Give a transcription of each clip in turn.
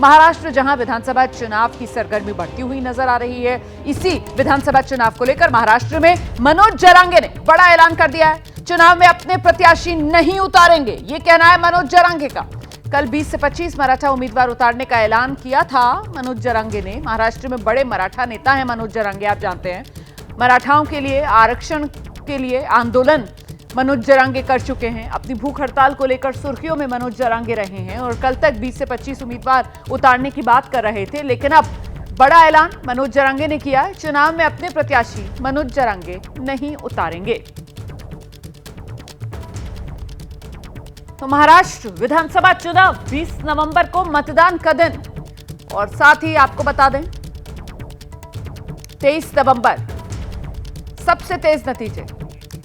महाराष्ट्र जहां विधानसभा चुनाव की सरगर्मी बढ़ती हुई नजर आ रही है, इसी विधानसभा चुनाव को लेकर महाराष्ट्र में मनोज जरांगे ने बड़ा ऐलान कर दिया है। चुनाव में अपने प्रत्याशी नहीं उतारेंगे, ये कहना है मनोज जरांगे का। कल 20 से 25 मराठा उम्मीदवार उतारने का ऐलान किया था मनोज जरांगे ने। महाराष्ट्र में बड़े मराठा नेता हैं मनोज जरांगे, आप जानते हैं। मराठाओं के लिए आरक्षण के लिए आंदोलन मनोज जरांगे कर चुके हैं। अपनी भूख हड़ताल को लेकर सुर्खियों में मनोज जरांगे रहे हैं और कल तक 20 से 25 उम्मीदवार उतारने की बात कर रहे थे, लेकिन अब बड़ा ऐलान मनोज जरांगे ने किया है। चुनाव में अपने प्रत्याशी मनोज जरांगे नहीं उतारेंगे। तो महाराष्ट्र विधानसभा चुनाव 20 नवंबर को मतदान का दिन, और साथ ही आपको बता दें 23 नवंबर सबसे तेज नतीजे।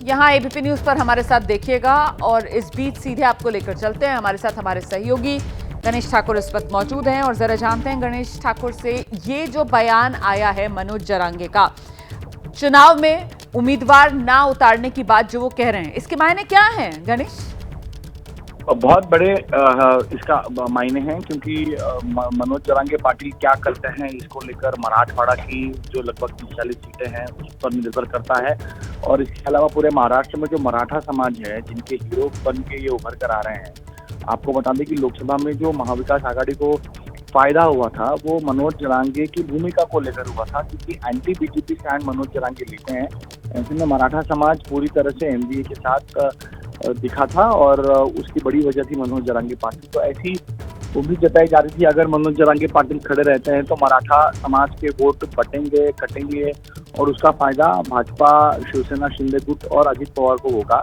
यहां एबीपी न्यूज पर हमारे साथ देखिएगा और इस बीच सीधे आपको लेकर चलते हैं। हमारे साथ हमारे सहयोगी गणेश ठाकुर इस वक्त मौजूद हैं और जरा जानते हैं गणेश ठाकुर से, ये जो बयान आया है मनोज जरांगे का, चुनाव में उम्मीदवार ना उतारने की बात जो वो कह रहे हैं, इसके मायने क्या हैं गणेश? बहुत बड़े इसका मायने हैं, क्योंकि मनोज जरांगे पाटिल क्या करते हैं इसको लेकर मराठवाड़ा की जो लगभग 30-40 सीटें हैं उस पर निर्भर करता है। और इसके अलावा पूरे महाराष्ट्र में जो मराठा समाज है, जिनके हीरो बन के ये उभर कर आ रहे हैं। आपको बता दें कि लोकसभा में जो महाविकास आघाड़ी को फायदा हुआ था वो मनोज जरांगे की भूमिका को लेकर हुआ था, क्योंकि anti BJP stand Manoj Jarange लेते हैं। ऐसे में मराठा समाज पूरी तरह से एनडीए के साथ दिखा था और उसकी बड़ी वजह थी मनोज जरांगे पाटिल। तो ऐसी उम्मीद जताई जा रही थी अगर मनोज जरांगे पाटिल खड़े रहते हैं तो मराठा समाज के वोट बटेंगे कटेंगे और उसका फायदा भाजपा, शिवसेना, शिंदे गुट और अजित पवार को होगा,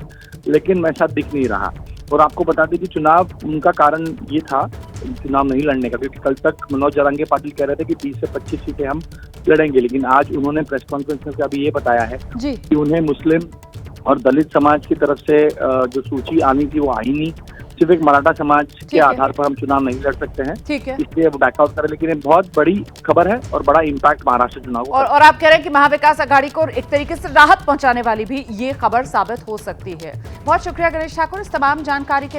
लेकिन वैसा दिख नहीं रहा। और आपको बता दें कि चुनाव उनका कारण ये था चुनाव नहीं लड़ने का, क्योंकि कल तक मनोज जरांगे पाटिल कह रहे थे कि 20 से 25 सीटें हम लड़ेंगे, लेकिन आज उन्होंने प्रेस कॉन्फ्रेंस में अभी ये बताया है कि उन्हें मुस्लिम और दलित समाज की तरफ से जो सूची आनी थी वो आई नहीं। सिर्फ एक मराठा समाज के आधार पर हम चुनाव नहीं लड़ सकते हैं, इसलिए वो बैकआउट करें। लेकिन ये बहुत बड़ी खबर है और बड़ा इम्पैक्ट महाराष्ट्र चुनाव को और आप कह रहे हैं कि महाविकास आघाड़ी को एक तरीके से राहत पहुंचाने वाली भी ये खबर साबित हो सकती है। बहुत शुक्रिया गणेश ठाकुर इस तमाम जानकारी के